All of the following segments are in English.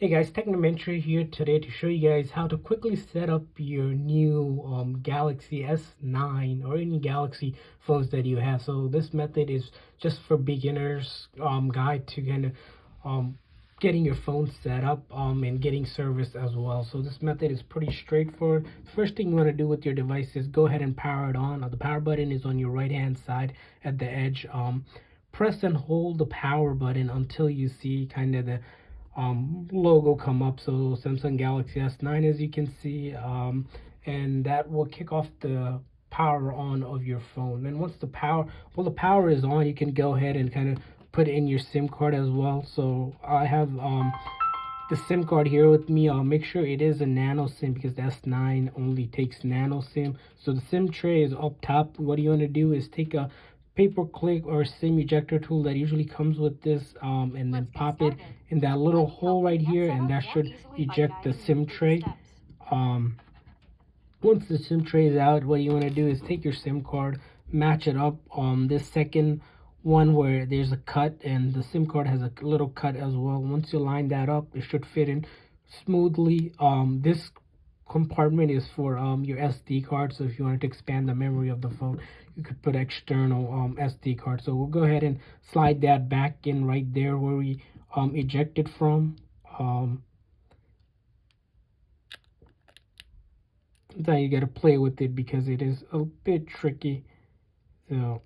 Hey guys, Technomentary here today to show you guys how to quickly set up your new Galaxy S9 or any Galaxy phones that you have. So this method is just for beginners guide to kind of getting your phone set up and getting service as well. So this method is pretty straightforward. First thing you want to do with your device is go ahead and power it on. The power button is on your right hand side at the edge. Press and hold the power button until you see kind of the logo come up. So Samsung Galaxy S9, as you can see, and that will kick off the power on of your phone. And once the power is on, you can go ahead and kind of put in your SIM card as well. So I have the SIM card here with me. I'll make sure it is a nano SIM because the S9 only takes nano SIM. So the SIM tray is up top. What you want to do is take a paper clip or SIM ejector tool that usually comes with this and then pop it in that little hole right here, and that should eject the SIM tray. Once the SIM tray is out, what you want to do is take your SIM card, match it up on this second one where there's a cut, and the SIM card has a little cut as well. Once you line that up, it should fit in smoothly. This compartment is for your SD card, so if you wanted to expand the memory of the phone, you could put external SD card. So we'll go ahead and slide that back in right there where we ejected from. Now you gotta play with it because it is a bit tricky. So,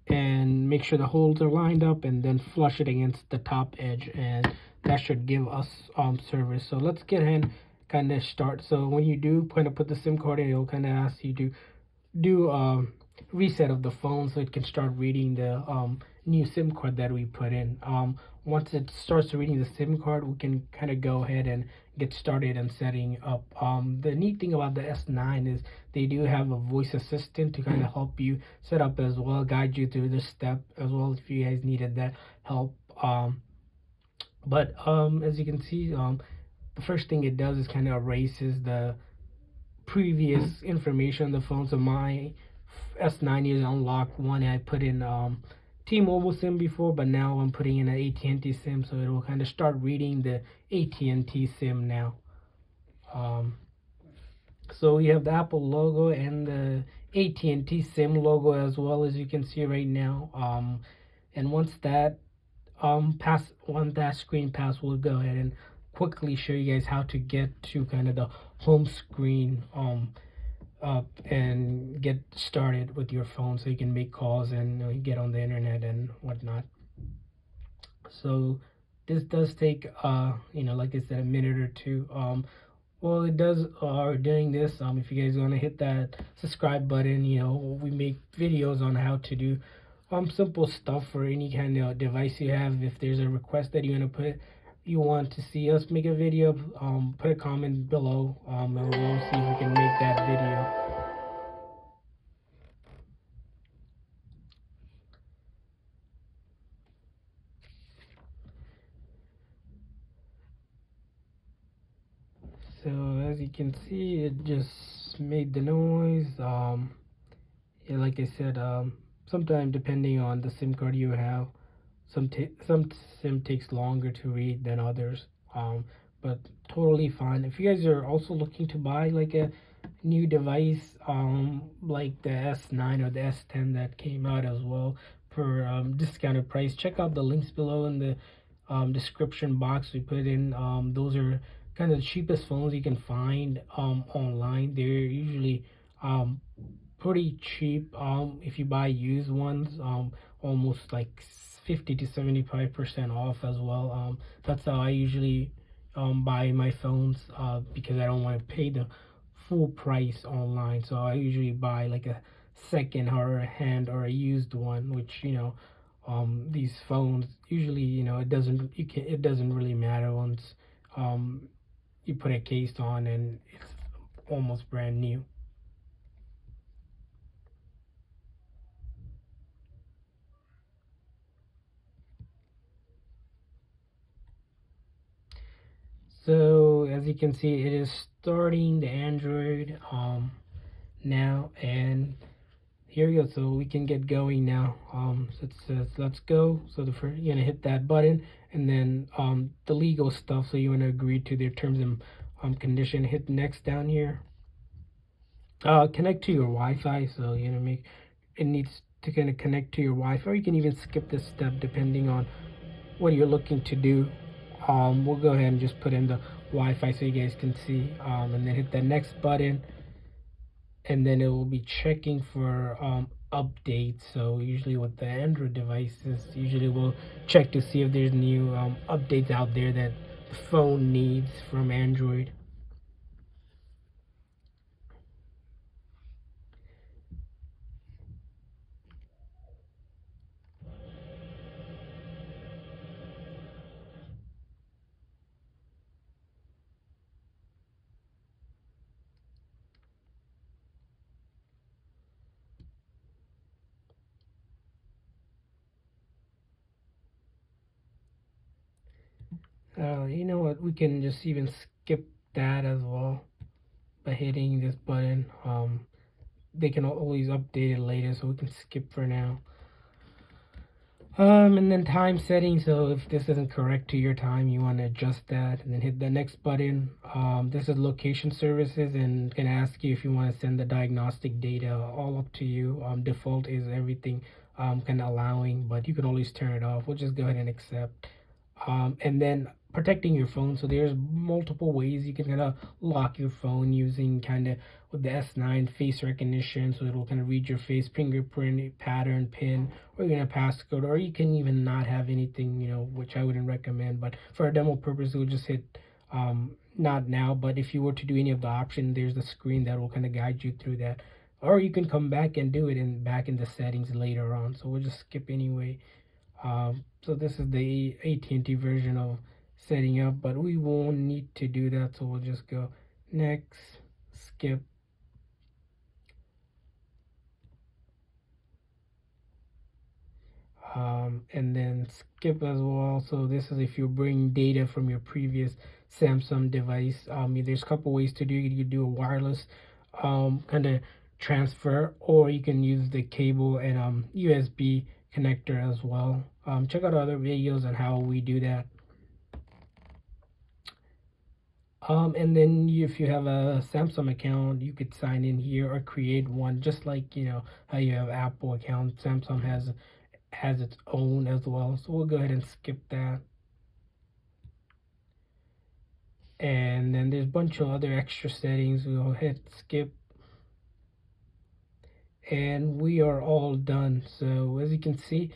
and make sure the holes are lined up and then flush it against the top edge, and that should give us service. So let's get ahead kind of start. So when you do kind of put the SIM card in, it'll kind of ask you to do reset of the phone so it can start reading the new SIM card that we put in. Once it starts reading the SIM card, we can kind of go ahead and get started and setting up. The neat thing about the S9 is they do have a voice assistant to kind of help you set up as well, guide you through the step as well if you guys needed that help. But as you can see, the first thing it does is kind of erases the previous information on the phone. So my S9 is unlocked one. I put in T-Mobile SIM before, but now I'm putting in an AT&T SIM, so it will kind of start reading the AT&T SIM now. So we have the Apple logo and the AT&T SIM logo as well, as you can see right now. And once that screen pass, we'll go ahead and quickly show you guys how to get to kind of the home screen up and get started with your phone so you can make calls and get on the internet and whatnot. So this does take like I said, a minute or two. Well, it does doing this, if you guys want to hit that subscribe button, we make videos on how to do simple stuff for any kind of device you have. If there's a request that you want to see us make a video, put a comment below, and we'll see if we can make that video. So as you can see, it just made the noise. Yeah, like I said, sometimes depending on the SIM card you have, some SIM takes longer to read than others. But totally fine. If you guys are also looking to buy like a new device, like the S9 or the S10 that came out as well for discounted price, check out the links below in the description box. We put in those are kind of the cheapest phones you can find online. They're usually pretty cheap. If you buy used ones, almost like 50 to 75% off as well. That's how I usually buy my phones because I don't want to pay the full price online. So I usually buy like a second or a hand or a used one, which these phones usually it doesn't really matter once you put a case on and it's almost brand new. So as you can see, it is starting the Android now, and here you go. So we can get going now. So it says let's go. So you're gonna hit that button, and then the legal stuff. So you want to agree to their terms and condition. Hit next down here. Connect to your Wi-Fi. So make it needs to kind of connect to your Wi-Fi. Or you can even skip this step depending on what you're looking to do. We'll go ahead and just put in the Wi-Fi so you guys can see, and then hit the next button, and then it will be checking for updates. So usually with the Android devices, usually we'll check to see if there's new updates out there that the phone needs from Android. You know what? We can just even skip that as well by hitting this button. They can always update it later, so we can skip for now. And then time setting. So if this isn't correct to your time, you want to adjust that, and then hit the next button. This is location services, and can ask you if you want to send the diagnostic data. All up to you. Default is everything kind of allowing, but you can always turn it off. We'll just go ahead and accept. And then protecting your phone. So there's multiple ways you can kind of lock your phone using kind of with the S9 face recognition. So it'll kind of read your face, fingerprint, pattern, pin, or even a passcode, or you can even not have anything, which I wouldn't recommend. But for a demo purpose, we'll just hit not now. But if you were to do any of the options, there's a screen that will kind of guide you through that. Or you can come back and do it back in the settings later on. So we'll just skip anyway. So this is the AT&T version of setting up, but we won't need to do that, so we'll just go next, skip, and then skip as well. So this is if you bring data from your previous Samsung device. There's a couple ways to do it. You can do a wireless kind of transfer, or you can use the cable and USB connector as well. Check out other videos on how we do that. And then if you have a Samsung account, you could sign in here or create one, just like how you have Apple account. Samsung has its own as well. So we'll go ahead and skip that. And then there's a bunch of other extra settings. We'll hit skip. And we are all done. So as you can see,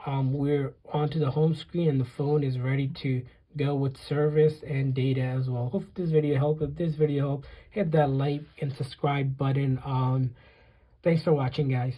we're onto the home screen and the phone is ready to go with service and data as well. Hope this video helped. If this video helped, hit that like and subscribe button. Thanks for watching, guys.